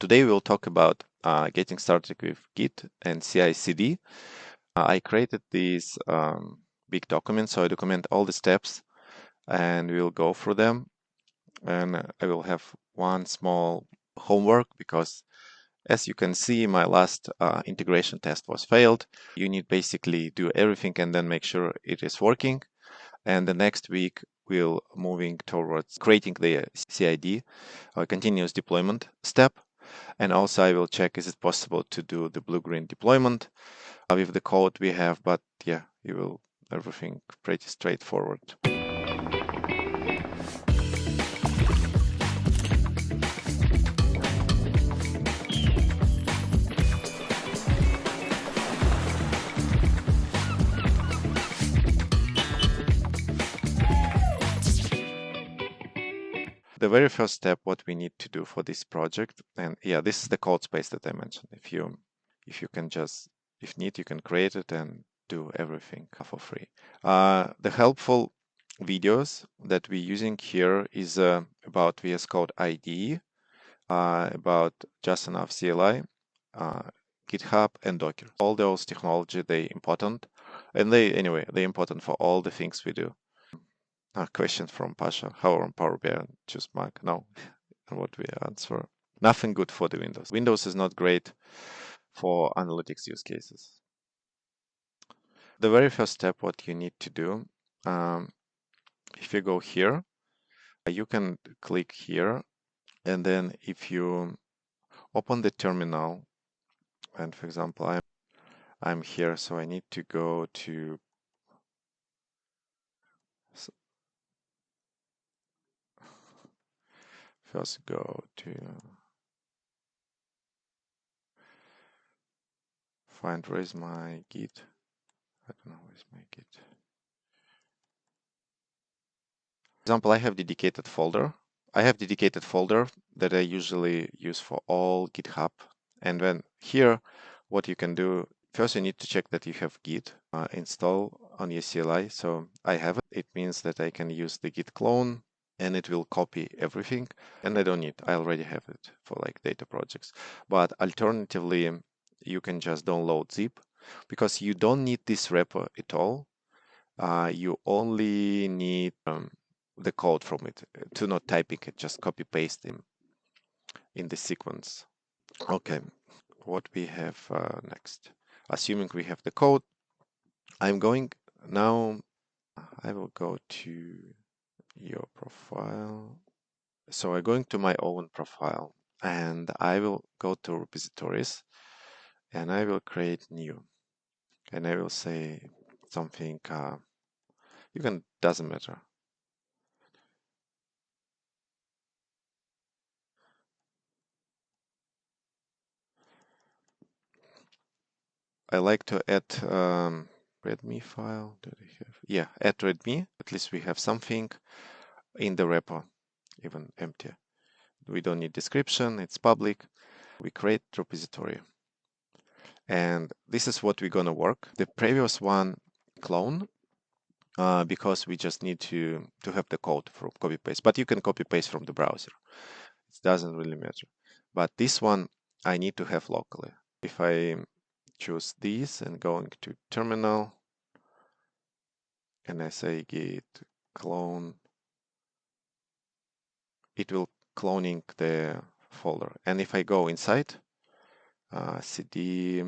Today we'll talk about getting started with Git and CI/CD. I created this big document, so I document all the steps and we'll go through them. And I will have one small homework because, as you can see, my last integration test was failed. You need basically do everything and then make sure it is working. And the next week we'll moving towards creating the CID, continuous deployment step. And also I will check, is it possible to do the blue-green deployment with the code we have, but yeah, you will everything pretty straightforward. The very first step, what we need to do for this project, and yeah, this is the code space that I mentioned. If you can just, if need, you can create it and do everything for free. The helpful videos that we're using here is about VS Code IDE, about just enough CLI, GitHub, and Docker. All those technology, they important, and they're important for all the things we do. A question from Pasha: how on Power BI choose Mac? No, and what we answer: nothing good for the Windows. Windows is not great for analytics use cases. The very first step, what you need to do, if you go here, you can click here, and then if you open the terminal, and for example, I'm here, so I need to go to first go to find where is my Git. I don't know where's my Git. For example, I have dedicated folder. I have dedicated folder that I usually use for all GitHub. And then here, what you can do, first you need to check that you have Git install on your CLI. So I have it. It means that I can use the Git clone and it will copy everything. And I don't need, I already have it for like data projects. But alternatively, you can just download zip because you don't need this repo at all. You only need the code from it to not typing it, just copy paste in the sequence. Okay, what we have next? Assuming we have the code, I'm going now. I will go to your profile. So I'm going to my own profile and I will go to repositories and I will create new and I will say something. You can, doesn't matter. I like to add readme file. Did I have? Yeah, add readme. At least we have something in the repo, even empty. We don't need description. It's public. We create repository. And this is what we're gonna work. The previous one clone because we just need to have the code from copy paste. But you can copy paste from the browser. It doesn't really matter. But this one I need to have locally. If I choose this and going to terminal and I say git clone, it will cloning the folder. And if I go inside cd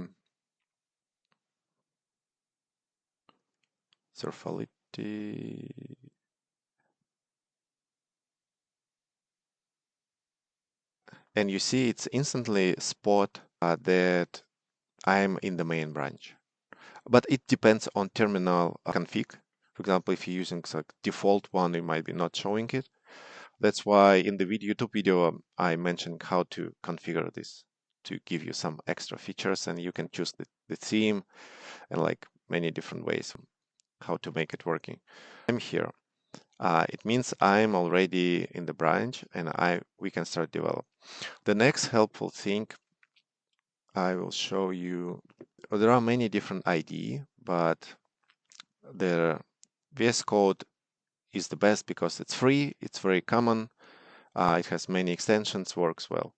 Surfalytics, and you see it's instantly spot that I'm in the main branch. But it depends on terminal config. For example, if you're using like default one, it might be not showing it. That's why in the YouTube video, I mentioned how to configure this to give you some extra features, and you can choose the theme and like many different ways how to make it working. I'm here. It means I'm already in the branch and we can start develop. The next helpful thing I will show you. There are many different IDE, but the VS Code is the best because it's free, it's very common, it has many extensions, works well.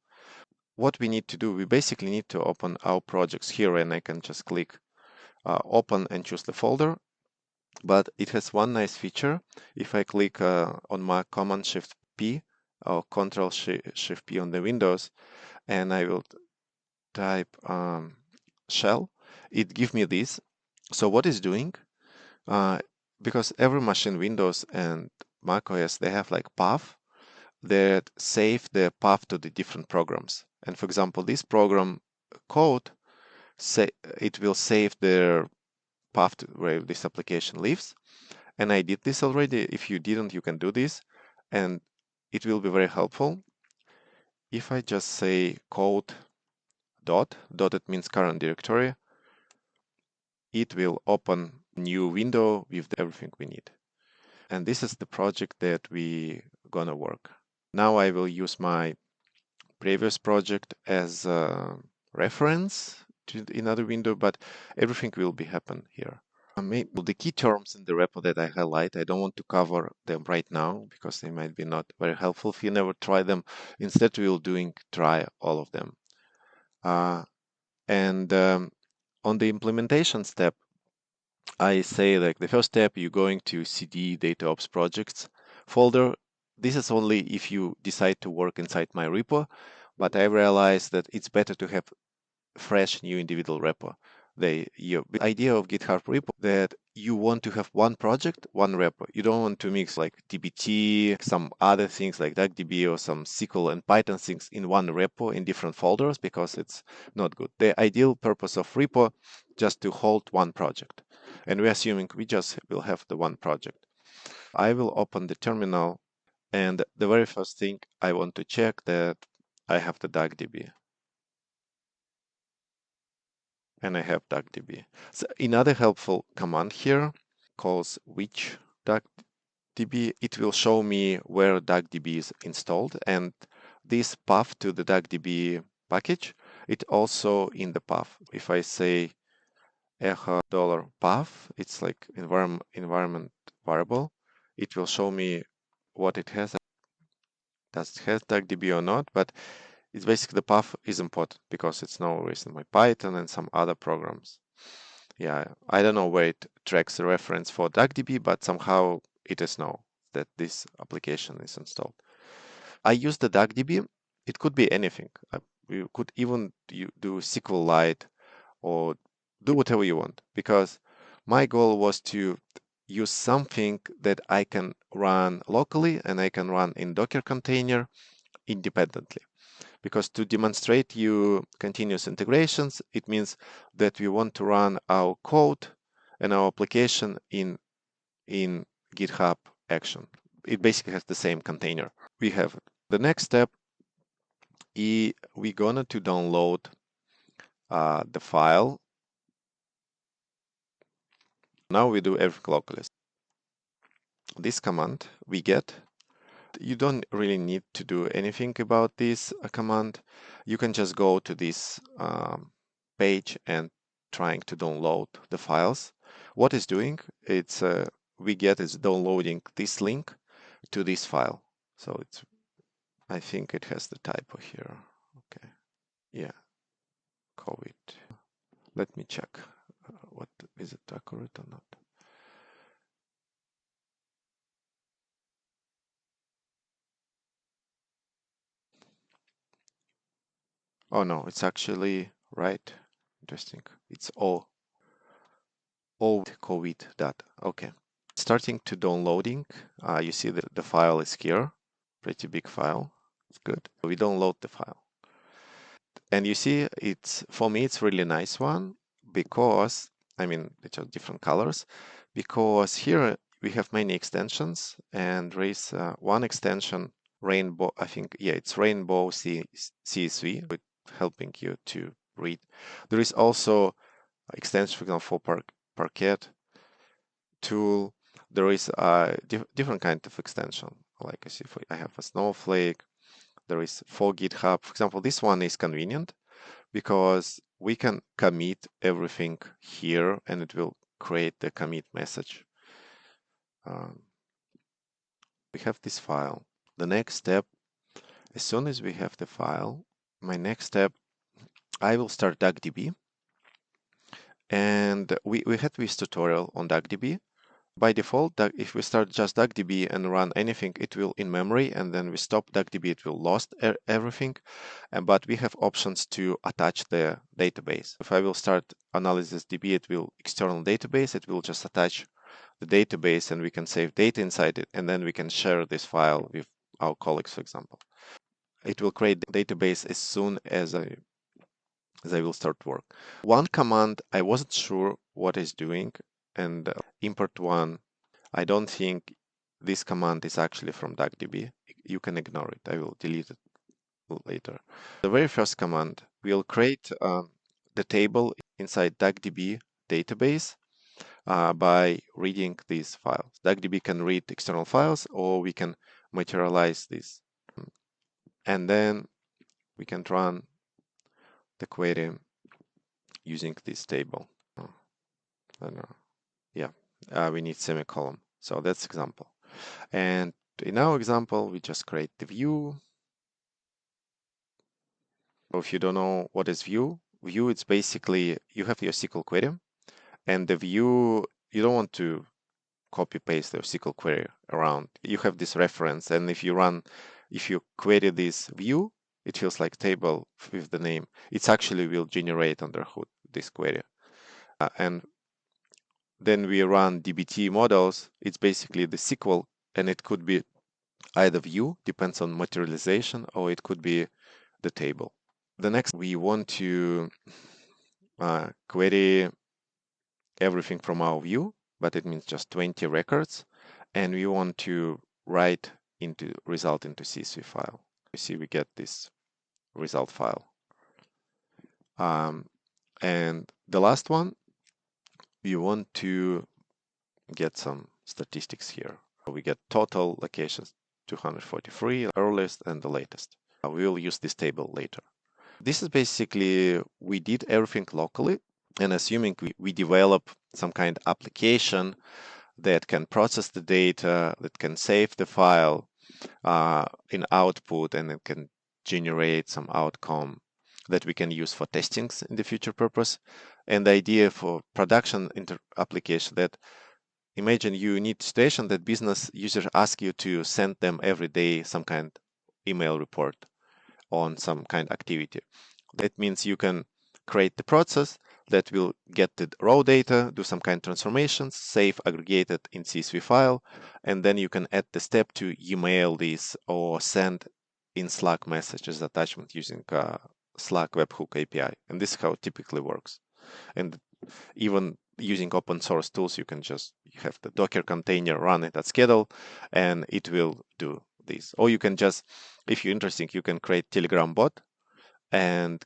what we need to do, we basically need to open our projects here, and I can just click open and choose the folder. But it has one nice feature. If I click on my Command Shift P or Control Shift P on the Windows, and I will type shell, it gives me this. So what it's doing, because every machine, Windows and macOS, they have like path that save the path to the different programs. And for example, this program code, it will save the path to where this application lives. And I did this already. If you didn't, you can do this, and it will be very helpful. If I just say code dotted means current directory, it will open new window with everything we need. And this is the project that we gonna work. Now I will use my previous project as a reference to another window, but everything will be happen here. The key terms in the repo that I highlight, I don't want to cover them right now because they might be not very helpful if you never try them. Instead, we will try all of them. And on the implementation step, I say like the first step, you're going to cd DataOps projects folder. This is only if you decide to work inside my repo, but I realized that it's better to have fresh new individual repo. The idea of GitHub repo that you want to have one project, one repo. You don't want to mix like dbt, some other things like DuckDB or some SQL and Python things in one repo in different folders because it's not good. The ideal purpose of repo just to hold one project. And we're assuming we just will have the one project. I will open the terminal, and the very first thing I want to check that I have the DuckDB. And I have DuckDB. So another helpful command here calls which DuckDB. It will show me where DuckDB is installed, and this path to the DuckDB package, it also in the path. If I say echo $path, it's like environment variable. It will show me what it has. Does it have DuckDB or not? But it's basically the path is important because it's now written by Python and some other programs. Yeah, I don't know where it tracks the reference for DuckDB, but somehow it is known that this application is installed. I use the DuckDB. It could be anything. You could even do SQLite or do whatever you want, because my goal was to use something that I can run locally and I can run in Docker container independently. Because to demonstrate you continuous integrations, it means that we want to run our code and our application in GitHub Action. It basically has the same container. We have the next step. We're gonna to download the file. Now we do everything locally. This command we get. You don't really need to do anything about this command. You can just go to this page and trying to download the files. What it's doing, it's we get is downloading this link to this file. So it's, I think it has the typo here. Okay, yeah, COVID. Let me check. What is it accurate or not? Oh no, it's actually right. Interesting. It's all COVID data. Okay. Starting to downloading. You see that the file is here. Pretty big file. It's good. We download the file. And you see, for me, it's really nice one because, I mean, it's different colors, because here we have many extensions, and there is one extension, Rainbow, I think, yeah, it's Rainbow CSV, with helping you to read. There is also extension, for example, for Parquet tool. There is a different kind of extension. Like I see, I have a Snowflake. There is for GitHub. For example, this one is convenient because we can commit everything here and it will create the commit message. We have this file. The next step, as soon as we have the file, my next step, I will start DuckDB. And we had this tutorial on DuckDB. By default, if we start just DuckDB and run anything, it will in memory, and then we stop DuckDB, it will lost everything. But we have options to attach the database. If I will start analysis DB, it will external database, it will just attach the database, and we can save data inside it, and then we can share this file with our colleagues, for example. It will create the database as soon as I will start work. One command I wasn't sure what it's doing, and import one. I don't think this command is actually from DuckDB. You can ignore it. I will delete it later. The very first command will create the table inside DuckDB database by reading these files. DuckDB can read external files, or we can materialize this. And then we can run the query using this table. I don't know. Yeah, we need semicolon. So that's example. And in our example, we just create the view. So if you don't know what is view, it's basically you have your SQL query, and the view, you don't want to copy paste your SQL query around. You have this reference, and if you query this view, it feels like table with the name. It actually will generate under hood this query. And then we run dbt models. It's basically the SQL, and it could be either view, depends on materialization, or it could be the table. The next, we want to query everything from our view, but it means just 20 records, and we want to write result into CSV file. You see, we get this result file. And the last one, we want to get some statistics here. We get total locations 243, earliest and the latest. We will use this table later. This is basically, we did everything locally, and assuming we develop some kind of application that can process the data, that can save the file in output, and it can generate some outcome that we can use for testings in the future purpose. And the idea for production application, that imagine you need situation that business users ask you to send them every day some kind of email report on some kind of activity. That means you can create the process that will get the raw data, do some kind of transformations, save aggregated in CSV file, and then you can add the step to email this or send in Slack messages attachment using Slack webhook API. And this is how it typically works. And even using open source tools, you have the Docker container, run it at schedule, and it will do this. Or you can just, if you're interested, you can create Telegram bot, and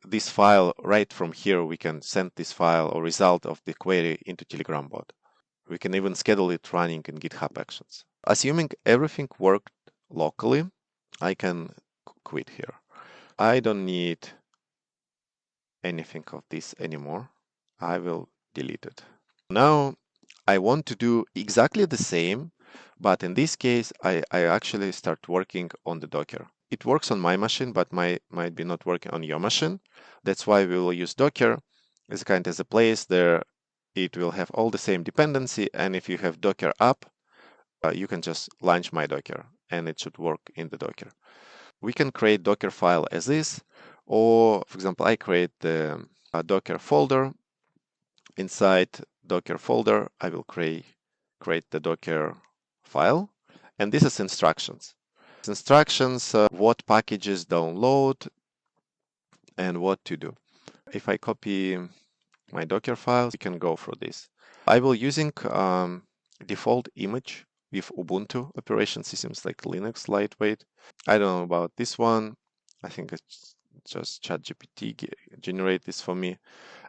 this file right from here, we can send this file or result of the query into Telegram bot. We can even schedule it running in GitHub Actions. Assuming everything worked locally, I can quit here. I don't need anything of this anymore. I will delete it. Now I want to do exactly the same, but in this case, I actually start working on the Docker. It works on my machine, but might be not working on your machine. That's why we will use Docker as kind of a place there. It will have all the same dependency, and if you have Docker up, you can just launch my Docker, and it should work in the Docker. We can create Docker file as is, or for example, I create the Docker folder. Inside Docker folder, I will create the Docker file, and this is instructions. Instructions, what packages download and what to do. If I copy my Docker files, we can go through this. I will using default image with Ubuntu operation systems like Linux lightweight. I don't know about this one. I think it's just ChatGPT generate this for me.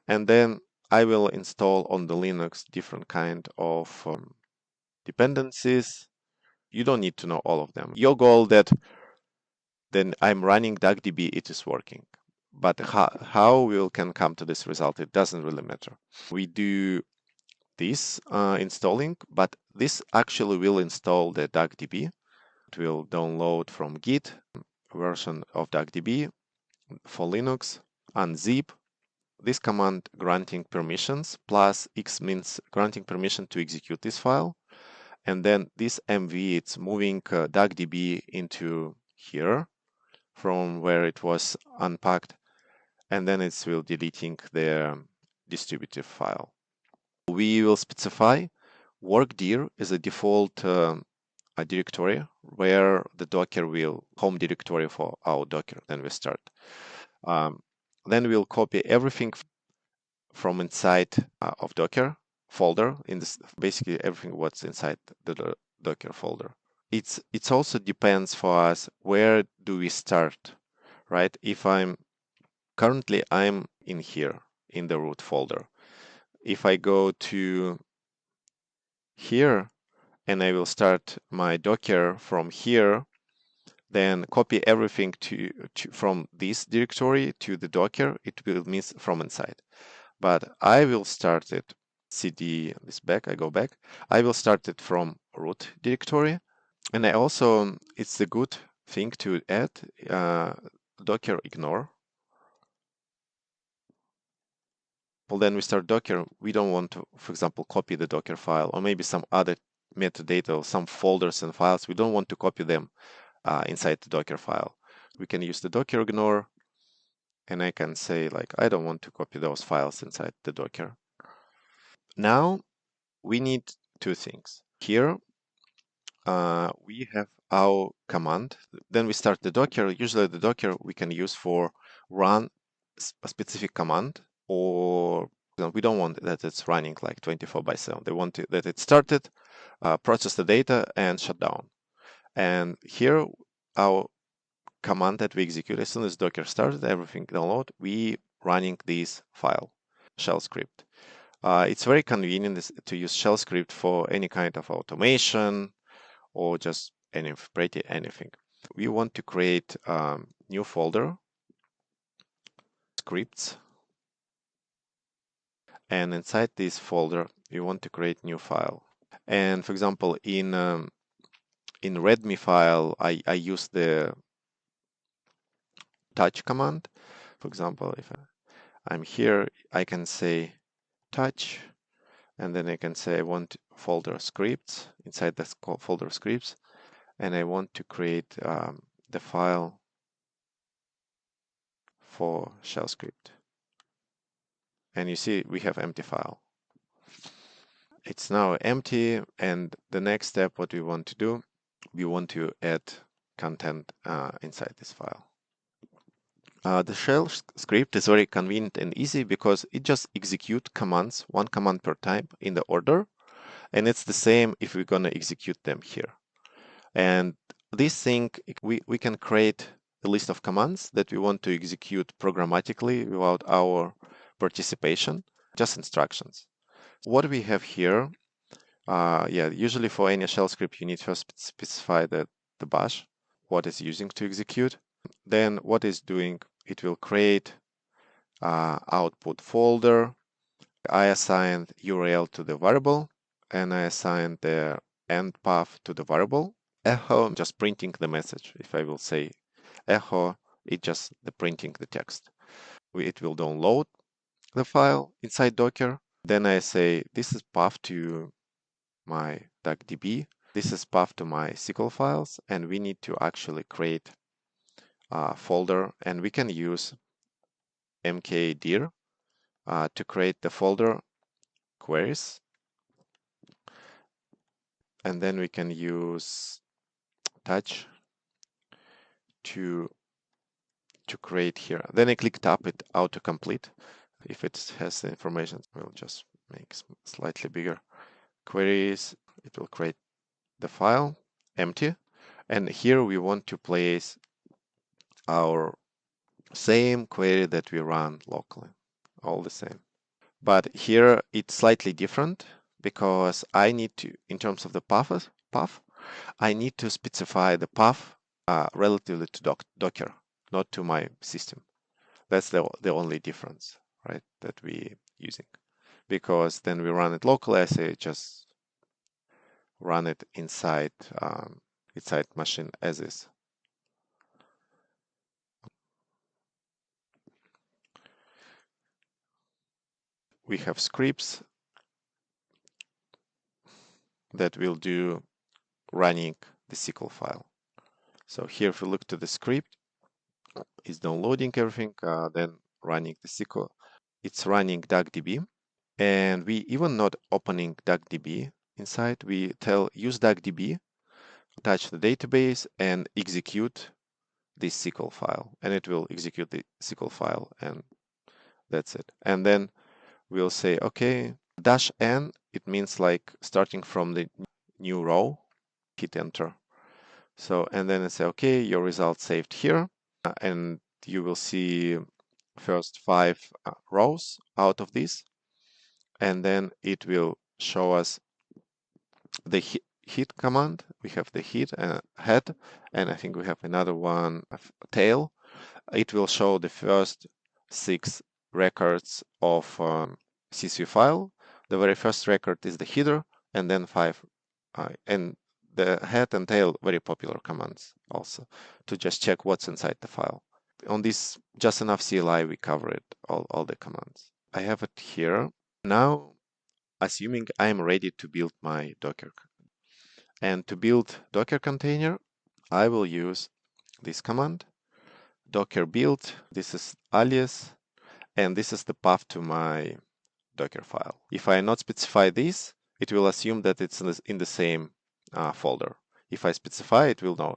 And then I will install on the Linux different kind of dependencies. You don't need to know all of them. Your goal that then I'm running DuckDB, it is working. But how we can come to this result, it doesn't really matter. We do this installing, but this actually will install the DuckDB. It will download from Git version of DuckDB. for Linux, unzip. This command granting permissions plus X means granting permission to execute this file. And then this MV, it's moving DuckDB into here from where it was unpacked. And then it will deleting the distributive file. We will specify workdir is a default a directory where the Docker will home directory for our Docker. Then we start. Then we'll copy everything from inside of Docker folder in this, basically everything what's inside the Docker folder. It's also depends for us where do we start, right? If I'm in here in the root folder. If I go to here and I will start my Docker from here, then copy everything from this directory to the Docker, it will miss from inside. But I will start it cd this back, I go back. I will start it from root directory. And I also, it's a good thing to add Docker ignore. Well, then we start Docker. We don't want to, for example, copy the Docker file or maybe some other metadata or some folders and files. We don't want to copy them inside the Docker file. We can use the Docker ignore, and I can say like, I don't want to copy those files inside the Docker. Now we need two things. Here we have our command. Then we start the Docker. Usually the Docker we can use for run a specific command, or we don't want that it's running like 24/7. They want that it started, process the data, and shut down. And here our command that we execute as soon as Docker started, everything download, we running this file, shell script. It's very convenient to use shell script for any kind of automation or just anything. We want to create a new folder, scripts, and inside this folder we want to create new file. And for example, in readme file, I use the touch command. For example, if I'm here, I can say touch, and then I can say I want folder scripts. Inside this folder scripts, and I want to create the file for shell script. And you see we have empty file. It's now empty, and the next step what we want to do, we want to add content inside this file. The shell script is very convenient and easy because it just executes commands, one command per time in the order, and it's the same if we're going to execute them here. And this thing, we can create a list of commands that we want to execute programmatically without our participation, just instructions. What we have here, usually for any shell script, you need to specify the bash, what it's using to execute. Then what it's doing, it will create output folder. I assigned URL to the variable, and I assigned the end path to the variable. Echo, just printing the message. If I will say echo, it just the printing the text. It will download the file inside Docker. Then I say this is path to my DuckDB. This is path to my SQL files, and we need to actually create a folder, and we can use mkdir to create the folder queries, and then we can use touch to create here. Then I click tab, it autocomplete. If it has the information, we'll just make slightly bigger queries. It will create the file empty, and here we want to place our same query that we run locally, all the same. But here it's slightly different because I need to, in terms of the path, I need to specify the path relatively to Docker, not to my system. That's the only difference, right, that we using. Because then we run it locally, I say just run it inside machine as is. we have scripts that will do running the SQL file. So here, if we look to the script, it's downloading everything, then running the SQL. It's running DuckDB, and we even not opening DuckDB inside. We tell use DuckDB, touch the database, and execute this SQL file, and it will execute the SQL file, and that's it. And then we'll say, okay, -n, it means like starting from the new row, hit enter. So, and then I say, okay, your result saved here, and you will see first 5 rows out of this, and then it will show us the hit command. We have the hit and head, and I think we have another one, tail. It will show the first 6 records of CSV file. The very first record is the header, and then 5, and the head and tail, very popular commands also, to just check what's inside the file. On this just enough CLI, we covered all the commands. I have it here. Now, assuming I'm ready to build my Docker. And to build Docker container, I will use this command, docker build. This is alias, and this is the path to my Docker file. If I not specify this, it will assume that it's in the same folder. If I specify, it will know.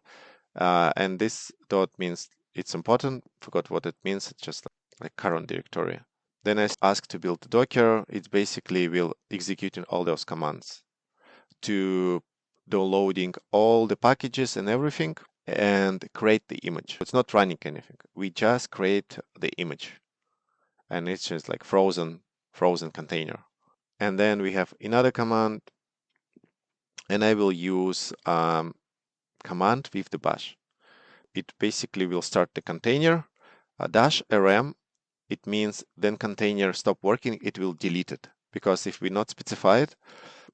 And this dot means it's important. Forgot what it means. It's just like current directory. Then I ask to build Docker. It basically will executing all those commands to downloading all the packages and everything and create the image. It's not running anything. We just create the image, and it's just like frozen container. And then we have another command, and I will use command with the bash. It basically will start the container, -rm. It means then container stop working, it will delete it. Because if we not specify it,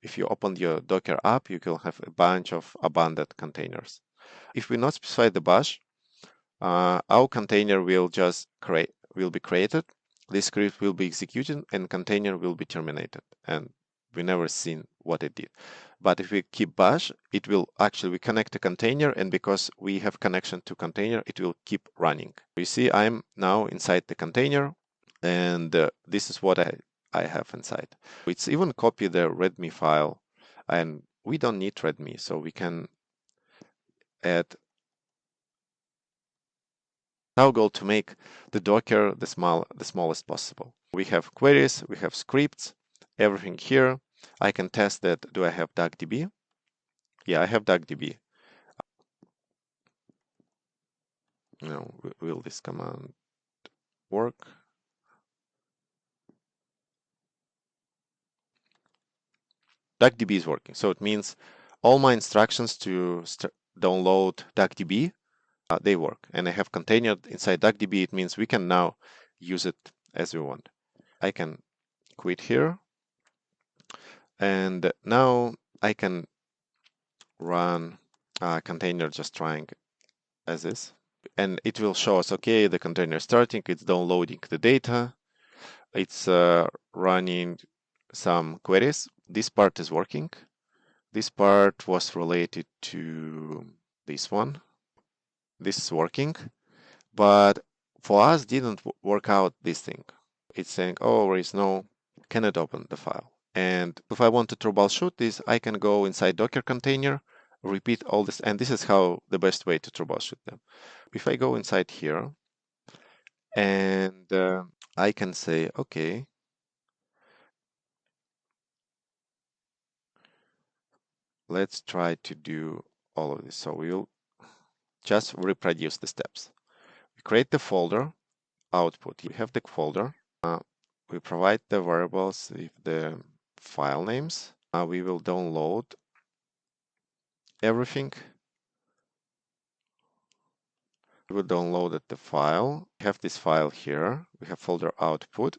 if you open your Docker app, you will have a bunch of abandoned containers. If we not specify the bash, our container will just be created. This script will be executed, and container will be terminated. And we never seen what it did. But if we keep bash, it will actually, we connect a container, and because we have connection to container, it will keep running. You see, I'm now inside the container, and this is what I have inside. It's even copy the README file, and we don't need README, so we can add our goal to make the Docker the smallest possible. We have queries, we have scripts, everything here. I can test that. Do I have DuckDB? Yeah, I have DuckDB. Now, will this command work? DuckDB is working, so it means all my instructions to download DuckDB, they work. And I have container inside DuckDB. It means we can now use it as we want. I can quit here, and now I can run a container just trying as is, and it will show us, okay, the container is starting, it's downloading the data, it's running some queries. This part is working. This part was related to this one. This is working, but for us didn't work out this thing. It's saying, oh, there is no, cannot open the file. And if I want to troubleshoot this, I can go inside Docker container, repeat all this, and this is how the best way to troubleshoot them. If I go inside here, and I can say, okay, let's try to do all of this. So we'll just reproduce the steps. We create the folder, output. We have the folder. We provide the variables with the file names. We will download everything. We will download the file. We have this file here. We have folder output.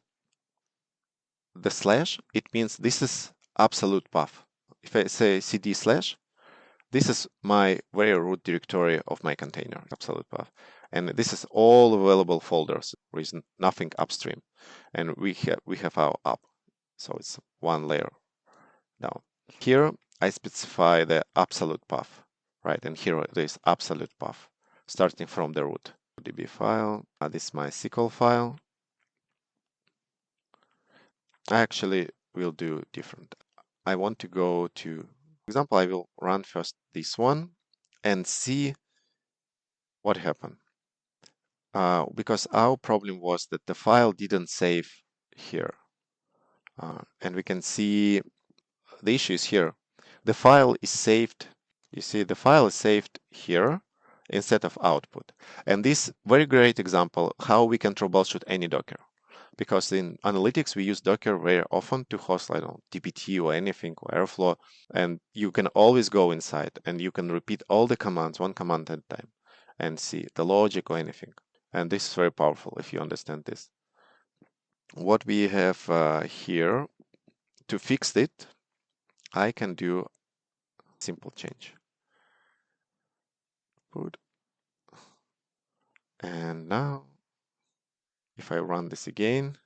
The slash, it means this is absolute path. If I say cd slash, this is my very root directory of my container, absolute path. And this is all available folders. There is nothing upstream. And we have our app. So it's one layer down. Here I specify the absolute path, right? And here there is absolute path starting from the root. DB file, this is my SQL file. I actually will do different. I want to go to, for example, I will run first this one and see what happened. Because our problem was that the file didn't save here. And we can see the issue is here. The file is saved. You see, the file is saved here instead of output. And this very great example how we can troubleshoot any Docker. Because in analytics, we use Docker very often to host, I don't know, dbt or anything, or Airflow. And you can always go inside and you can repeat all the commands, one command at a time, and see the logic or anything. And this is very powerful if you understand this. What we have here, to fix it, I can do simple change. Good. And now, if I run this again,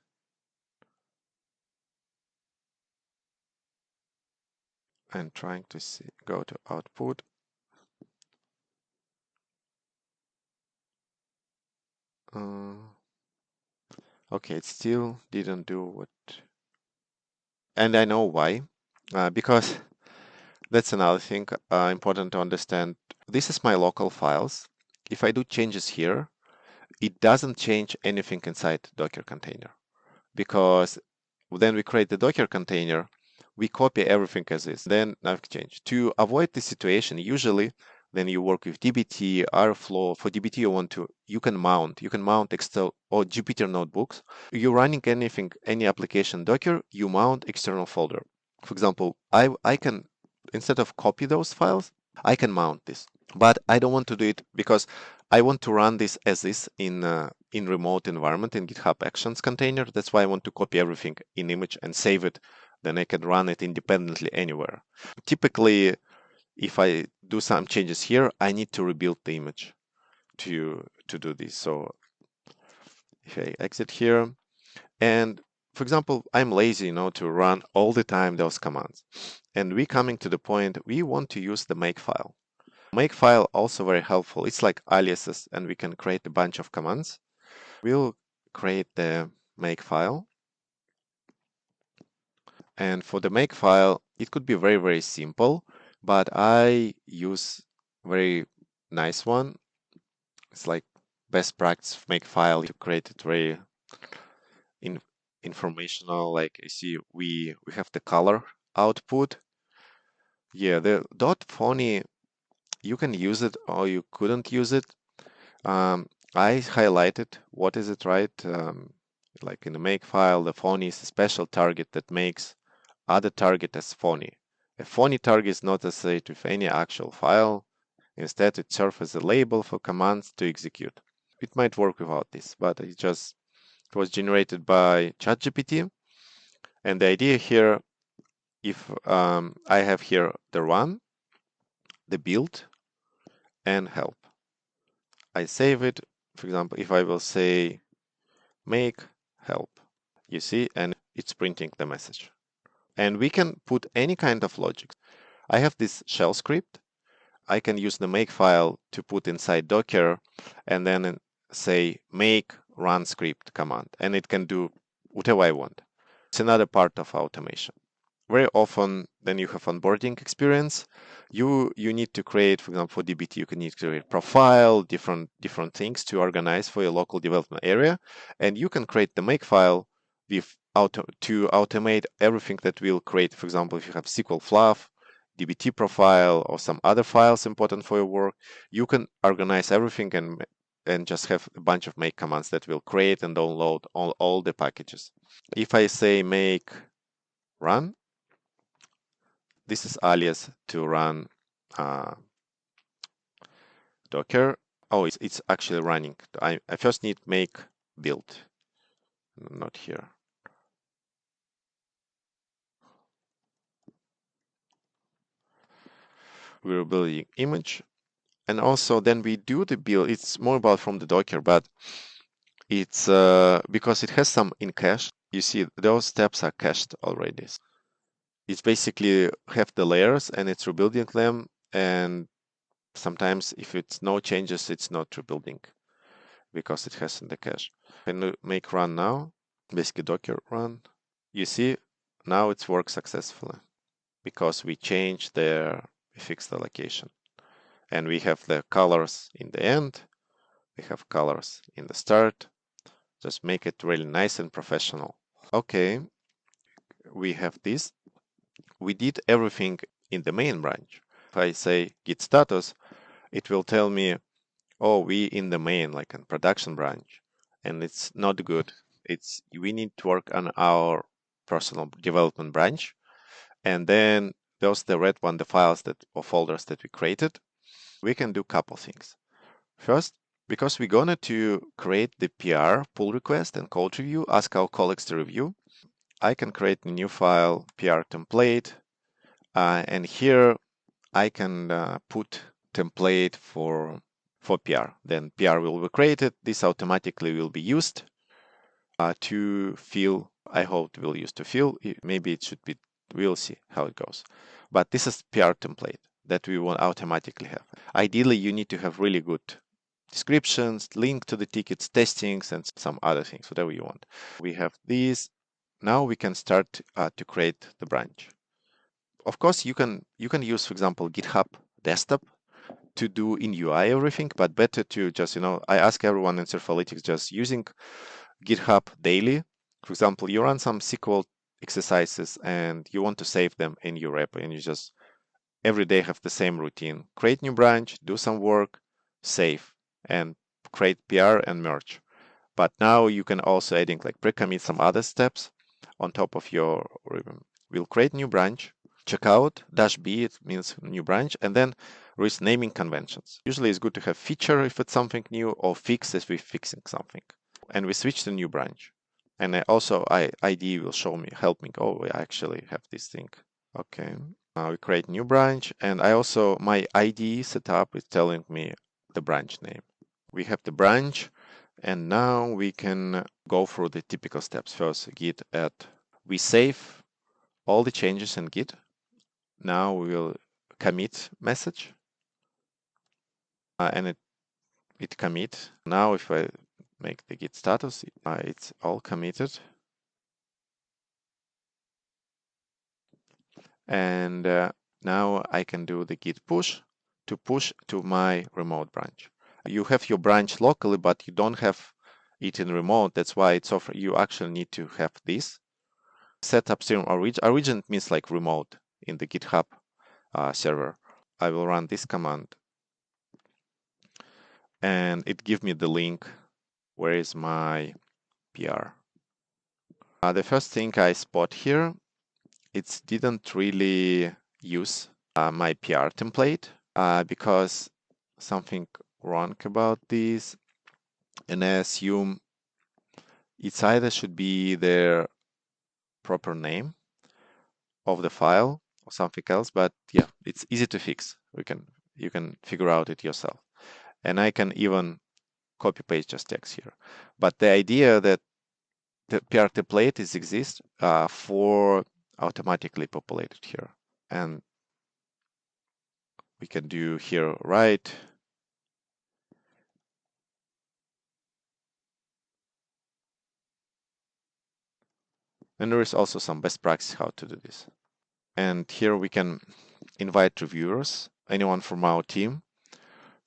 and trying to see, go to output. Okay, it still didn't do what, and I know why, because that's another thing important to understand. This is my local files. If I do changes here, it doesn't change anything inside Docker container, because then we create the Docker container, we copy everything as is, then nothing change. To avoid this situation, usually when you work with dbt, Airflow, for dbt you can mount Excel or Jupyter notebooks. You're running anything, any application Docker, you mount external folder. For example, I can, instead of copy those files, I can mount this. But I don't want to do it because I want to run this as is in remote environment in GitHub Actions container. That's why I want to copy everything in image and save it. Then I can run it independently anywhere. Typically, if I do some changes here, I need to rebuild the image to do this. So if I exit here, and for example, I'm lazy, to run all the time those commands. And we coming to the point we want to use the makefile. Makefile also very helpful. It's like aliases, and we can create a bunch of commands. We'll create the makefile. And for the makefile, it could be very, very simple, but I use very nice one. It's like best practice makefile to create it very informational. Like you see, we have the color output. Yeah, the .phony, you can use it or you couldn't use it. I highlighted what is it, right? Like in the makefile, the phony is a special target that makes other target as phony. A phony target is not associated with any actual file. Instead, it serves as a label for commands to execute. It might work without this, but it was generated by ChatGPT. And the idea here, if I have here the run, the build, and help. I save it. For example, if I will say make help, you see, and it's printing the message. And we can put any kind of logic. I have this shell script. I can use the makefile to put inside Docker and then say make run script command, and it can do whatever I want. It's another part of automation. Very often, when you have onboarding experience, you need to create, for example, for dbt, you can need to create profile, different things to organize for your local development area, and you can create the makefile with to automate everything that will create. For example, if you have SQL fluff, dbt profile, or some other files important for your work, you can organize everything and just have a bunch of make commands that will create and download all the packages. If I say make run, this is alias to run Docker. Oh, it's actually running. I first need make build, not here. We're building image, and also then we do the build. It's more about from the Docker, but It's because it has some in cache. You see, those steps are cached already. It's basically have the layers and it's rebuilding them. And sometimes if it's no changes, it's not rebuilding because it has in the cache. Can you make run now? Basically Docker run. You see, now it's worked successfully because we changed we fixed the location. And we have the colors in the end. We have colors in the start. Just make it really nice and professional. Okay, we have this. We did everything in the main branch. If I say git status, it will tell me, oh, we in the main, like in production branch, and it's not good. We need to work on our personal development branch, and then those the red one, the files that or folders that we created. We can do a couple things. First, because we're going to create the PR pull request and code review, ask our colleagues to review, I can create a new file, PR template, and here I can put template for PR. Then PR will be created. This automatically will be used to fill. I hope it will use to fill. Maybe it should be. We'll see how it goes. But this is PR template that we will automatically have. Ideally, you need to have really good descriptions, link to the tickets, testings, and some other things, whatever you want. We have these. Now we can start to create the branch. Of course, you can use, for example, GitHub Desktop to do in UI everything, but better to just, I ask everyone in Surfalytics just using GitHub daily. For example, you run some SQL exercises and you want to save them in your repo, and you just every day have the same routine. Create new branch, do some work, save, and create PR and merge. But now you can also adding like pre-commit some other steps on top of your ribbon. We'll create new branch, checkout, -b, it means new branch, and then there is naming conventions. Usually it's good to have feature if it's something new, or fix if we're fixing something. And we switch to new branch. And ID will help me, oh, I actually have this thing. Okay, we create new branch, and my ID setup is telling me the branch name. We have the branch, and now we can go through the typical steps. First, git add. We save all the changes in Git. Now we will commit message, and it commit. Now if I make the Git status, it's all committed. And now I can do the git push to my remote branch. You have your branch locally, but you don't have it in remote. That's why you actually need to have this. Set upstream origin means like remote in the GitHub server. I will run this command, and it gives me the link. Where is my PR? The first thing I spot here, it didn't really use my PR template because something wrong about this, and I assume it's either should be their proper name of the file or something else, but yeah, it's easy to fix. You can figure out it yourself, and I can even copy paste just text here. But the idea that the PR template exists for automatically populated here, and we can do here right. And there is also some best practice how to do this. And here we can invite reviewers, anyone from our team.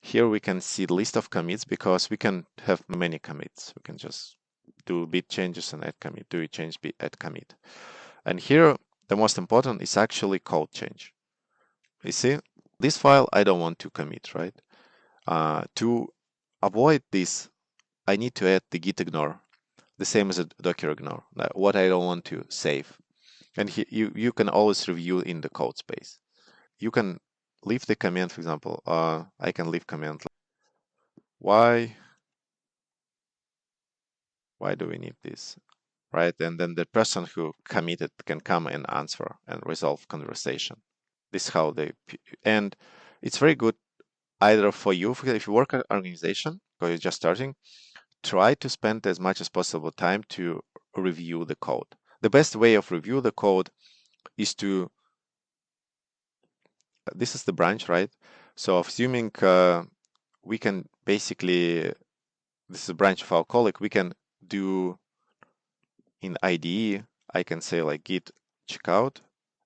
Here we can see the list of commits because we can have many commits. We can just do bit changes and add commit, do a change, add commit. And here the most important is actually code change. You see, this file I don't want to commit, right? To avoid this, I need to add the git ignore, the same as a docker ignore, what I don't want to save. And you can always review in the code space. You can leave the command, for example, I can leave command like, why do we need this, right? And then the person who committed can come and answer and resolve conversation. This is how and it's very good either for you, if you work at an organization or you're just starting, try to spend as much as possible time to review the code. The best way of review the code is to, this is the branch, right? So assuming we can basically, this is a branch of our colleague, we can do in IDE, I can say like git checkout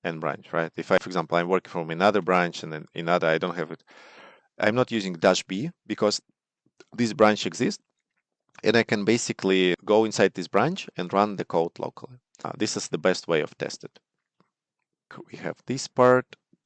and branch, right? If I, for example, I'm working from another branch and then another, I don't have it. I'm not using -b because this branch exists, and I can basically go inside this branch and run the code locally. This is the best way of test it. We have this part.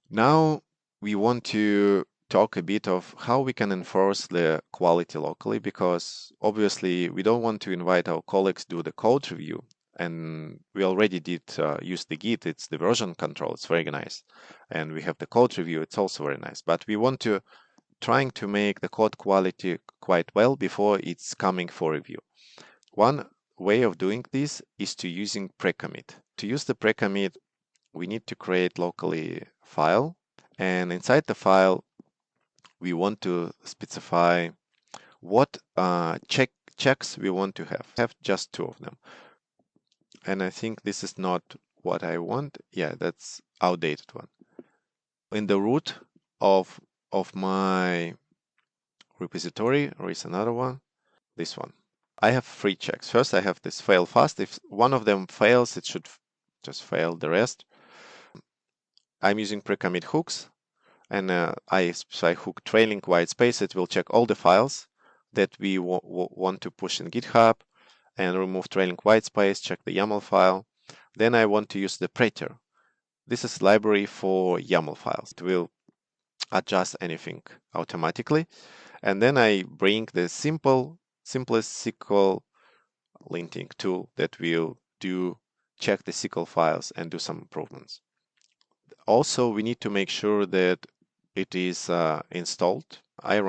Now we want to talk a bit of how we can enforce the quality locally, because obviously we don't want to invite our colleagues to do the code review. And we already did use the Git, it's the version control, it's very nice. And we have the code review, it's also very nice. But we want to trying to make the code quality quite well before it's coming for review. One way of doing this is to using pre-commit. To use the pre-commit, we need to create locally file, and inside the file we want to specify what checks we want to have just 2 of them. And I think this is not what I want. Yeah, that's outdated one. In the root of my repository, or is another one, this one. I have 3 checks. First, I have this fail fast. If one of them fails, it should just fail the rest. I'm using pre-commit hooks, and I specify hook trailing white space. It will check all the files that we want to push in GitHub and remove trailing white space, check the YAML file. Then I want to use the preter. This is library for YAML files. It will adjust anything automatically. And then I bring the simplest SQL linting tool that will check the SQL files and do some improvements. Also, we need to make sure that it is installed. I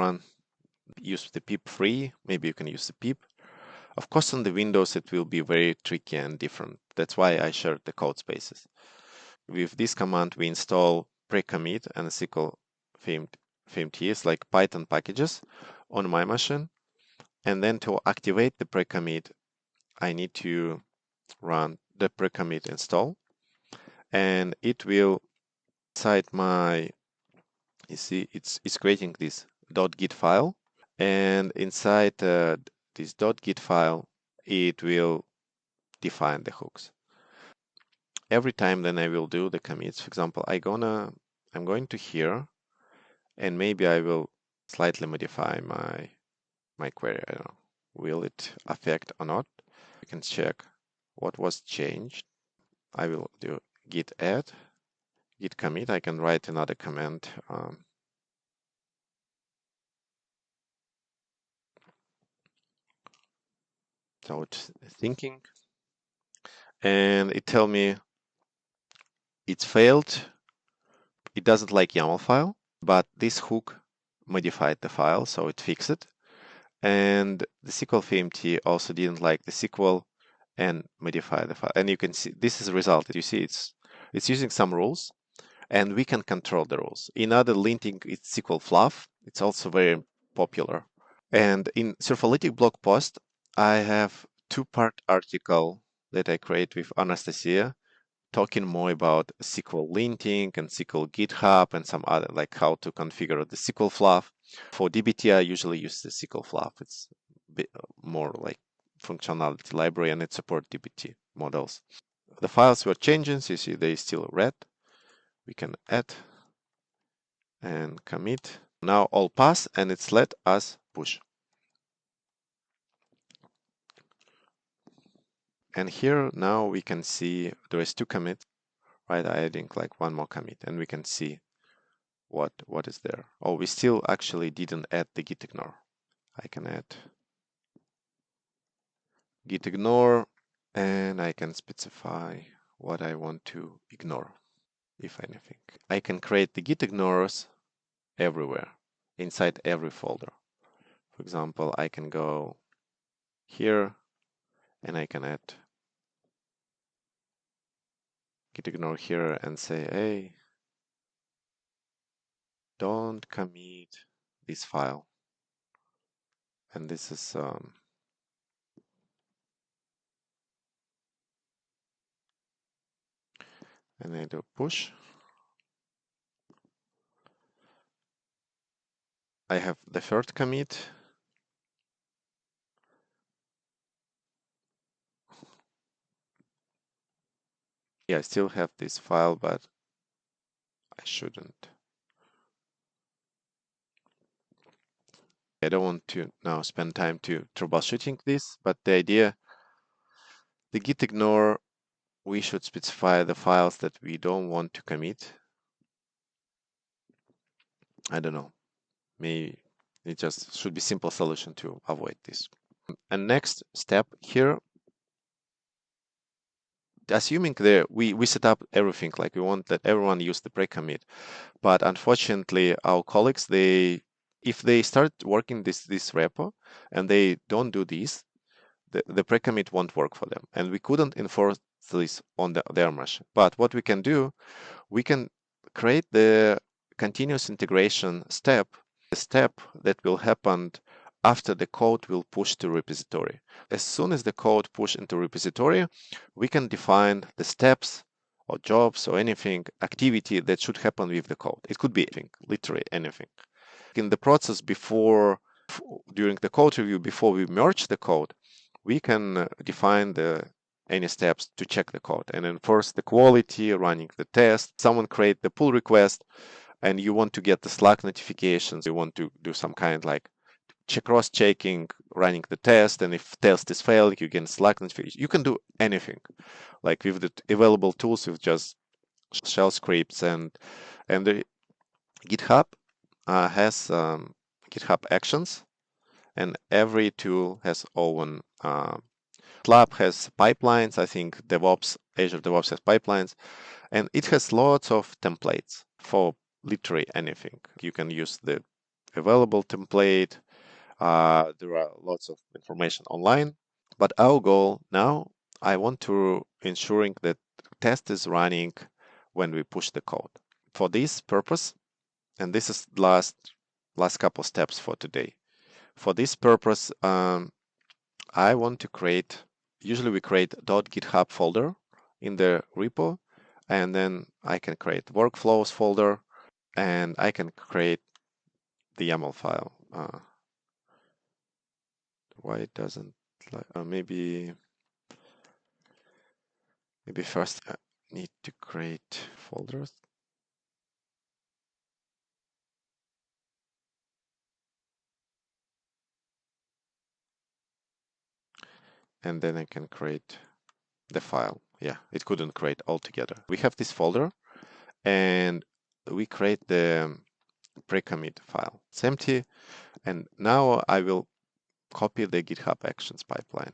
use the pip free, maybe you can use the pip. Of course, on the Windows, it will be very tricky and different. That's why I shared the code spaces. With this command, we install pre-commit and SQL themed keys like Python packages on my machine. And then to activate the pre-commit, I need to run the pre-commit install, and it will inside my, you see, it's creating this .git file, and inside this .git file, it will define the hooks. Every time then I will do the commits. For example, I'm going to here, and maybe I will slightly modify my query. I don't know, will it affect or not? You can check what was changed. I will do git add, git commit. I can write another command. So it's thinking, and it tell me it's failed. It doesn't like YAML file, but this hook modified the file, so it fixed it. And the SQL VMT also didn't like the SQL and modified the file. And you can see this is the result. You see it's using some rules, and we can control the rules. In other linting, it's SQL fluff. It's also very popular. And in Surfalytics blog post, I have 2-part article that I create with Anastasia, talking more about SQL linting and SQL GitHub and some other, like how to configure the SQL fluff. For DBT, I usually use the SQL fluff. It's a bit more like functionality library, and it supports DBT models. The files were changing, so you see they still red. We can add and commit. Now all pass, and it's let us push. And here now we can see there is 2 commits, right? Adding like 1 more commit, and we can see what is there. Oh, we still actually didn't add the git ignore. I can add git ignore, and I can specify what I want to ignore, if anything. I can create the git ignores everywhere, inside every folder. For example, I can go here and I can add git ignore here and say, hey, don't commit this file. And this is and I do push. I have the third commit. Yeah, I still have this file, but I shouldn't. I don't want to now spend time to troubleshooting this, but the idea, the git ignore, we should specify the files that we don't want to commit. I don't know. Maybe it just should be simple solution to avoid this. And next step here, assuming that we set up everything, like we want that everyone use the pre-commit, but unfortunately our colleagues, if they start working this repo and they don't do this, the pre-commit won't work for them, and we couldn't enforce this on their machine. But what we can do, we can create the continuous integration step, the step that will happen after the code will push to repository. As soon as the code push into repository, we can define the steps or jobs or anything, activity that should happen with the code. It could be anything, literally anything. In the process during the code review, before we merge the code, we can define any steps to check the code and enforce the quality, running the test. Someone create the pull request and you want to get the Slack notifications. You want to do some kind like cross-checking, running the test, and if test is failed, you get Slack notification. You can do anything, like with the available tools with just shell scripts, and the GitHub has GitHub Actions, and every tool has own. GitLab has pipelines. I think Azure DevOps has pipelines, and it has lots of templates for literally anything. You can use the available template. There are lots of information online, but our goal now, I want to ensuring that test is running when we push the code. For this purpose, and this is last couple steps for today. For this purpose, I want to create, usually we create .github folder in the repo, and then I can create workflows folder, and I can create the YAML file. Why it doesn't like, maybe first I need to create folders. And then I can create the file. Yeah, it couldn't create altogether. We have this folder and we create the pre-commit file. It's empty. And now I will copy the GitHub Actions pipeline.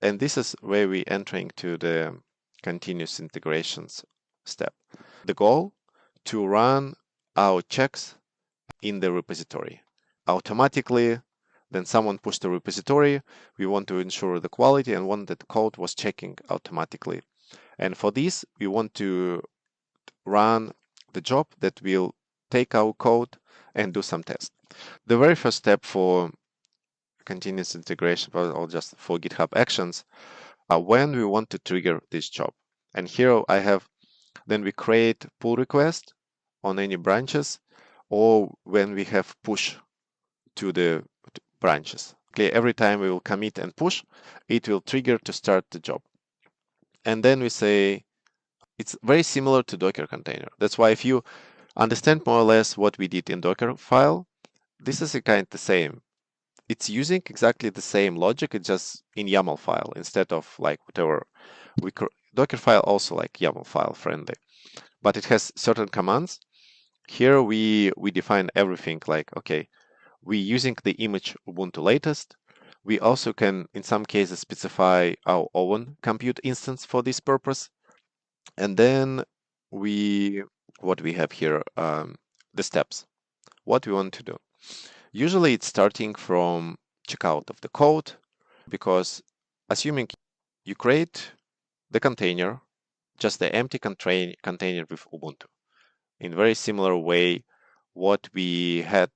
And this is where we entering to the continuous integrations step. The goal to run our checks in the repository automatically. Then someone pushed the repository. We want to ensure the quality and want that the code was checking automatically. And for this, we want to run the job that will take our code and do some tests. The very first step for continuous integration, or just for GitHub Actions, when we want to trigger this job. And here I have, then we create pull request on any branches, or when we have push to the branches. Okay, every time we will commit and push, it will trigger to start the job. And then we say, it's very similar to Docker container. That's why if you understand more or less what we did in Docker file, this is a kind of the same. It's using exactly the same logic, it's just in YAML file instead of like whatever. Docker file also like YAML file friendly, but it has certain commands. Here we define everything like, okay, we using the image Ubuntu latest. We also can, in some cases, specify our own compute instance for this purpose. And then what we have here, the steps, what we want to do. Usually it's starting from checkout of the code, because assuming you create the container, just the empty container with Ubuntu, in very similar way what we had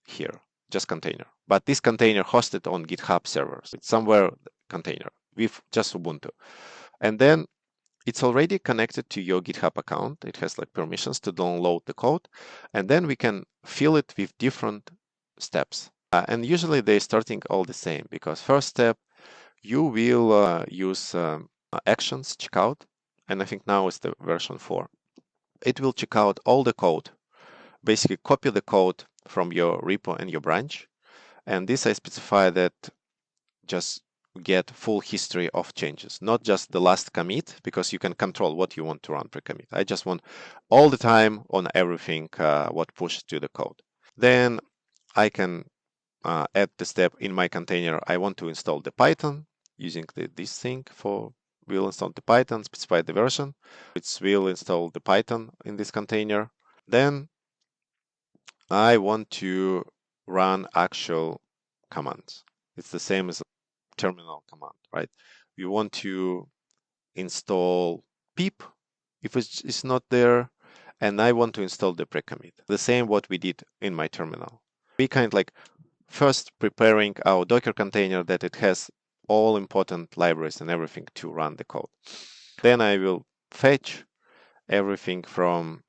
here, just container. But this container hosted on GitHub servers. It's somewhere container with just Ubuntu. And then it's already connected to your GitHub account. It has like permissions to download the code, and then we can fill it with different steps. And usually they're starting all the same, because first step, you will use actions checkout, and I think now it's the version 4. It will check out all the code, basically copy the code from your repo and your branch. And this I specify that just get full history of changes, not just the last commit, because you can control what you want to run per commit. I just want all the time on everything what pushes to the code. Then I can add the step in my container. I want to install the Python using this thing for will install the Python, specify the version. It will install the Python in this container. Then I want to run actual commands. It's the same as terminal command, right? We want to install pip if it's not there, and I want to install the pre-commit. The same what we did in my terminal. We kind of like first preparing our Docker container that it has all important libraries and everything to run the code. Then I will fetch everything from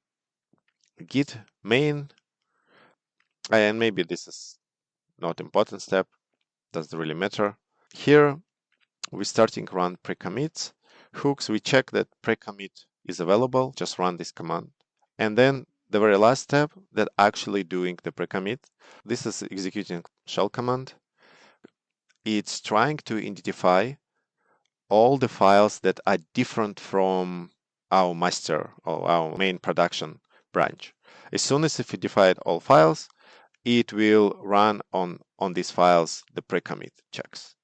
Git main, and maybe this is not important step, doesn't really matter. Here we're starting run pre-commits. Hooks, we check that pre-commit is available, just run this command. And then the very last step, that actually doing the pre-commit. This is executing shell command. It's trying to identify all the files that are different from our master or our main production branch. As soon as it identified all files, it will run on these files the pre-commit checks.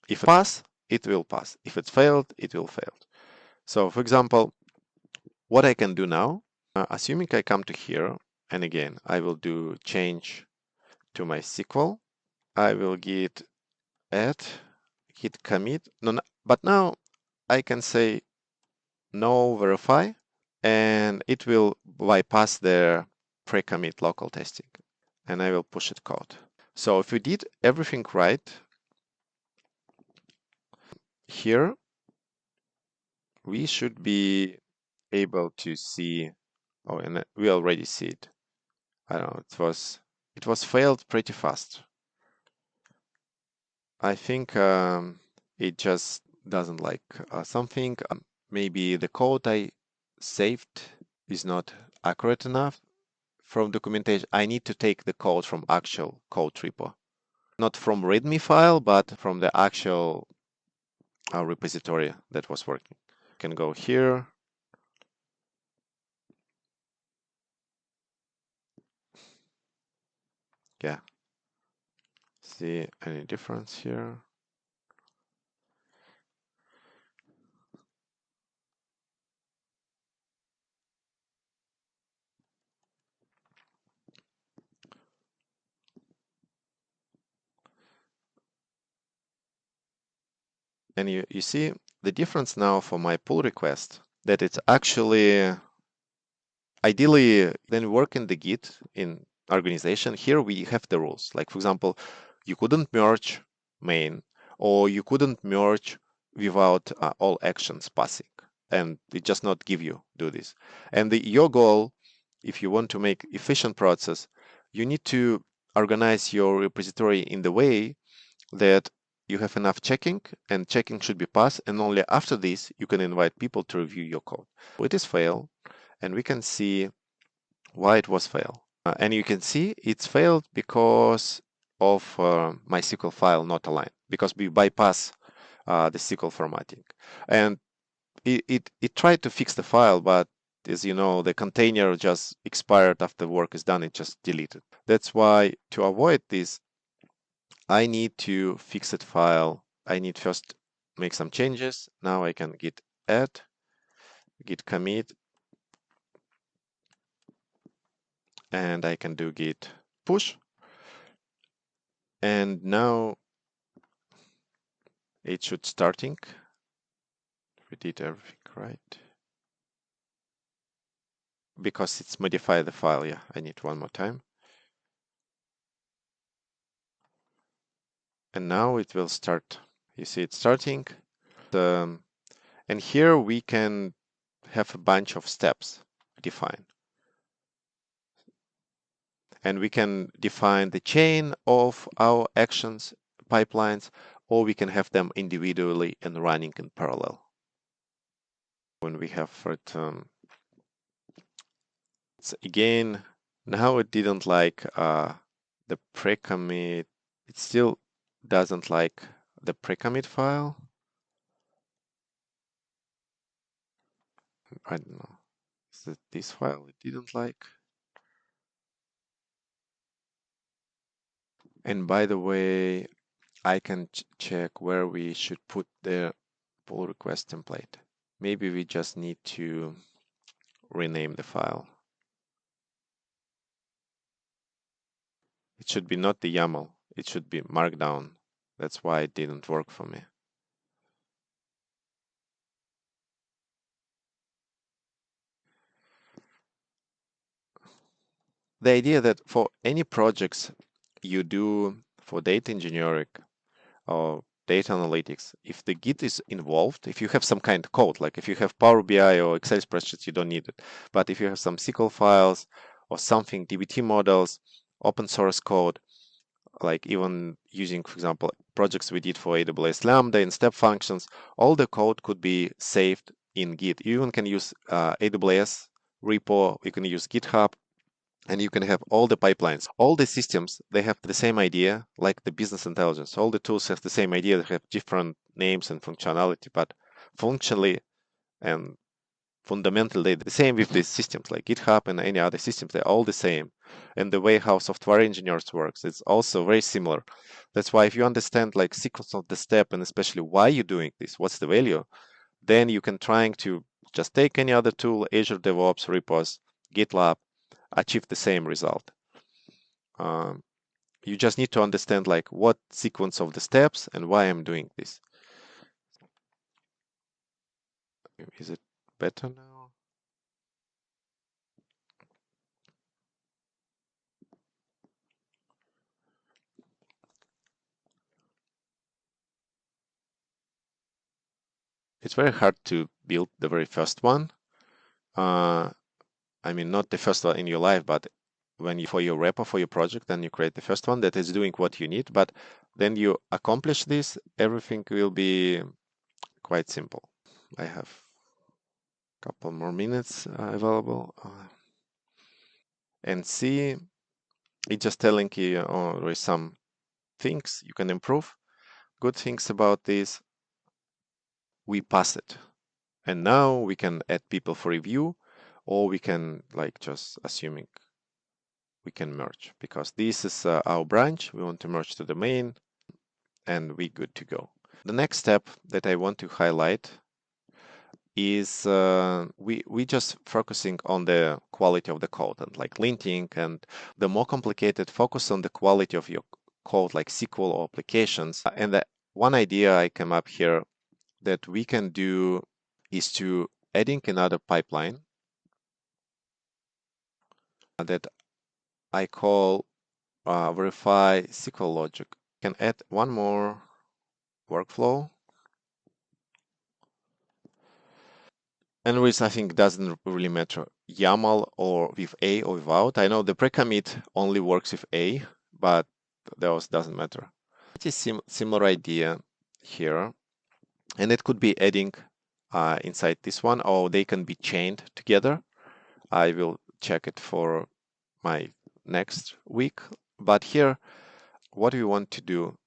If it pass, it will pass. If it failed, it will fail. So for example, what I can do now, assuming I come to here, and again, I will do change to my SQL. I will git add, git commit. No, but now I can say no verify, and it will bypass the pre-commit local testing, and I will push it code. So if we did everything right, here we should be able to see, oh, and we already see it. I don't know, it was failed pretty fast. I think it just doesn't like something. Maybe the code I saved is not accurate enough. From documentation, I need to take the code from actual code repo. Not from README file, but from the actual repository that was working. Can go here. Yeah. See any difference here? And you see the difference now for my pull request, that it's actually ideally then work in the Git in organization. Here we have the rules. Like for example, you couldn't merge main, or you couldn't merge without all actions passing, and it just not give you do this. And your goal, if you want to make efficient process, you need to organize your repository in the way that you have enough checking, and checking should be passed, and only after this you can invite people to review your code. It is fail, and we can see why it was failed. And you can see it's failed because of my SQL file not aligned, because we bypass the SQL formatting. And it tried to fix the file, but as you know, the container just expired after work is done, it just deleted. That's why to avoid this, I need to fix that file. I need first make some changes. Now I can git add, git commit, and I can do git push. And now it should starting. We did everything right. Because it's modified the file, yeah, I need one more time. And now it will start. You see it starting. And here we can have a bunch of steps defined. And we can define the chain of our actions pipelines, or we can have them individually and running in parallel. When we have return, it's again, now it didn't like the pre-commit. It still doesn't like the pre-commit file. I don't know. Is it this file it didn't like? And by the way, I can check where we should put the pull request template. Maybe we just need to rename the file. It should be not the YAML. It should be Markdown. That's why it didn't work for me. The idea that for any projects you do for data engineering or data analytics, if the Git is involved, if you have some kind of code, like if you have Power BI or Excel spreadsheets, you don't need it. But if you have some SQL files or something, DBT models, open source code, like even using, for example, projects we did for AWS Lambda and step functions, all the code could be saved in Git. You even can use AWS repo, you can use GitHub, and you can have all the pipelines. All the systems, they have the same idea, like the business intelligence. All the tools have the same idea, they have different names and functionality, but functionally and fundamentally the same with these systems like GitHub and any other systems. They're all the same. And the way how software engineers works, it's also very similar. That's why if you understand like sequence of the step and especially why you're doing this, what's the value, then you can trying to just take any other tool, Azure DevOps, repos, GitLab, achieve the same result. You just need to understand like what sequence of the steps and why I'm doing this. Is it better now? It's very hard to build the very first one. I mean, not the first one in your life, but when you for your repo for your project, then you create the first one that is doing what you need. But then you accomplish this, everything will be quite simple. I have a couple more minutes available. And see, it's just telling you there is some things you can improve. Good things about this, we pass it. And now we can add people for review, or we can like just assuming we can merge because this is our branch. We want to merge to the main and we're good to go. The next step that I want to highlight is we just focusing on the quality of the code and like linting, and the more complicated focus on the quality of your code like SQL or applications. And the one idea I came up here that we can do is to adding another pipeline that I call verify SQL logic. Can add one more workflow. Anyways, I think doesn't really matter YAML or with A or without. I know the pre-commit only works with A, but those doesn't matter. It is similar idea here, and it could be adding inside this one, or they can be chained together. I will check it for my next week. But here, what we want to do,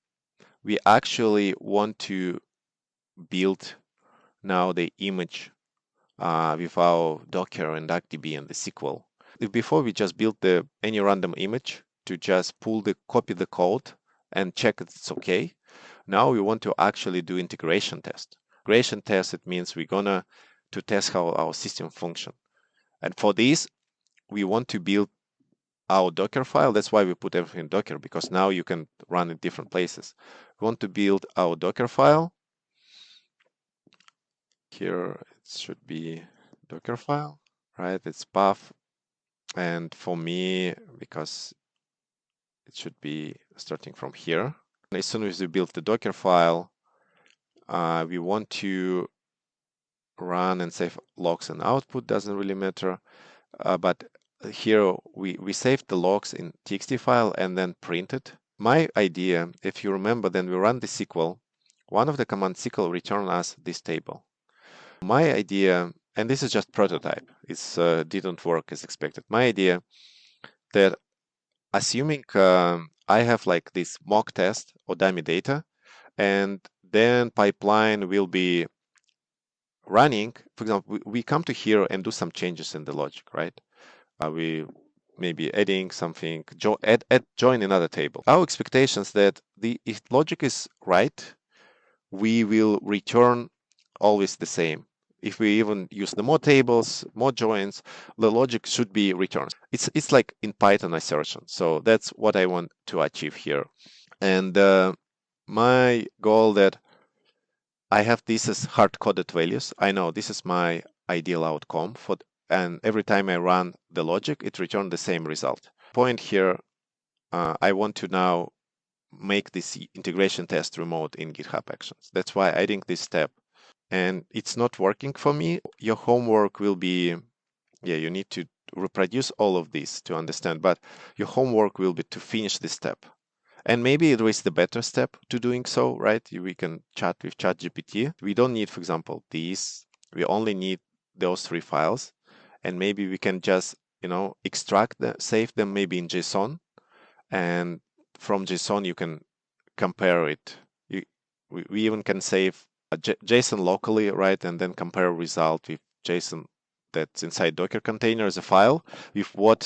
we actually want to build now the image with our Docker and ActDB and the SQL. Before we just build any random image to just copy the code and check it's okay. Now we want to actually do integration test. Integration test, it means we're gonna to test how our system function. And for this, we want to build our Docker file. That's why we put everything in Docker, because now you can run in different places. We want to build our Docker file. Here it should be Docker file, right? It's path. And for me, because it should be starting from here. As soon as we build the Docker file, we want to run and save logs and output, doesn't really matter. But here we saved the logs in txt file and then printed. My idea, if you remember, then we run the SQL. One of the command SQL return us this table. My idea, and this is just prototype, it didn't work as expected. My idea that assuming I have like this mock test or dummy data, and then pipeline will be running. For example, we come to here and do some changes in the logic, right? We maybe adding something, join another table. Our expectations that if logic is right, we will return always the same. If we even use the more tables, more joins, the logic should be returned. It's like in Python assertion. So that's what I want to achieve here. And my goal that I have this as hard-coded values. I know this is my ideal outcome and every time I run the logic, it returns the same result. Point here, I want to now make this integration test remote in GitHub Actions. That's why adding this step. And it's not working for me. Your homework will be, you need to reproduce all of this to understand, but your homework will be to finish this step. And maybe it is the better step to doing so, right? We can chat with ChatGPT. We don't need, for example, these. We only need those 3 files. And maybe we can just, extract them, save them maybe in JSON. And from JSON, you can compare it. We even can save JSON locally, right? And then compare result with JSON that's inside Docker container as a file with what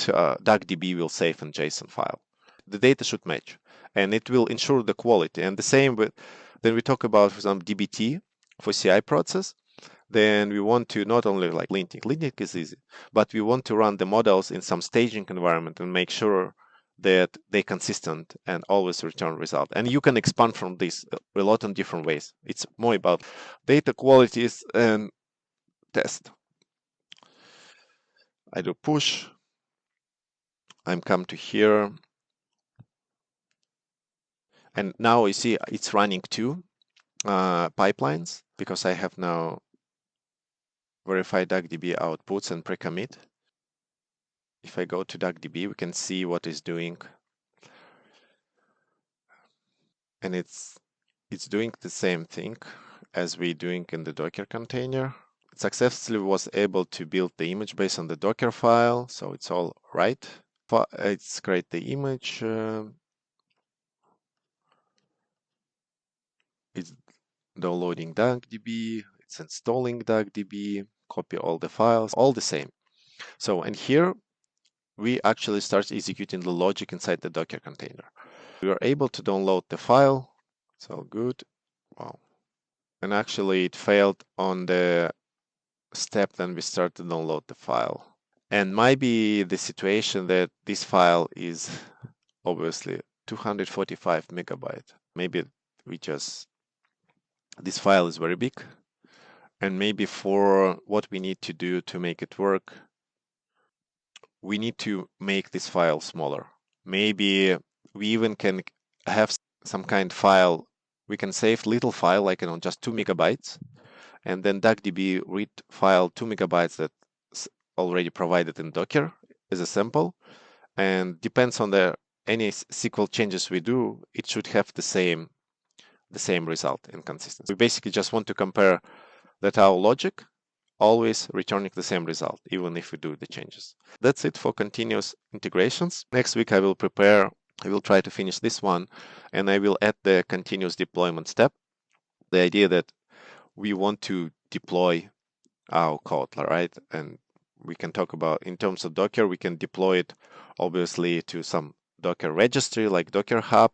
DuckDB will save in JSON file. The data should match, and it will ensure the quality. And the same with, then we talk about, for example, DBT for CI process. Then we want to not only like linting is easy, but we want to run the models in some staging environment and make sure that they're consistent and always return result. And you can expand from this a lot in different ways. It's more about data qualities and test. I do push. I'm come to here. And now you see it's running 2 pipelines because I have now verified DuckDB outputs and pre-commit. If I go to DuckDB, we can see what it's doing. And it's doing the same thing as we're doing in the Docker container. It successfully was able to build the image based on the Docker file, so it's all right. It's create the image. It's downloading DuckDB. It's installing DuckDB. Copy all the files, all the same. So, and here we actually start executing the logic inside the Docker container. We are able to download the file. So good. Wow. And actually it failed on the step then we start to download the file. And might be the situation that this file is obviously 245 megabyte. Maybe this file is very big. And maybe for what we need to do to make it work, we need to make this file smaller. Maybe we even can have some kind of file. We can save little file like just 2 megabytes, and then DuckDB read file 2 megabytes that's already provided in Docker as a sample. And depends on any SQL changes we do, it should have the same result and consistency. We basically just want to compare that our logic always returning the same result, even if we do the changes. That's it for continuous integrations. Next week I will try to finish this one, and I will add the continuous deployment step. The idea that we want to deploy our code, right? And we can talk about, in terms of Docker, we can deploy it obviously to some Docker registry like Docker Hub,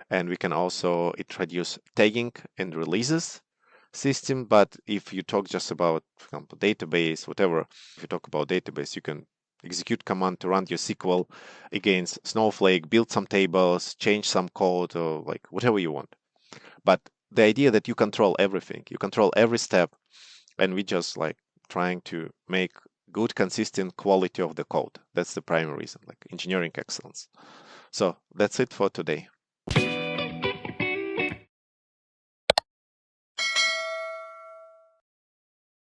and we can also introduce tagging and releases system. But if you talk just about, for example, database, whatever, if you talk about database, you can execute command to run your SQL against Snowflake, build some tables, change some code, or like whatever you want. But the idea that you control everything, you control every step, and we just like trying to make good, consistent quality of the code. That's the primary reason, like engineering excellence. So that's it for today.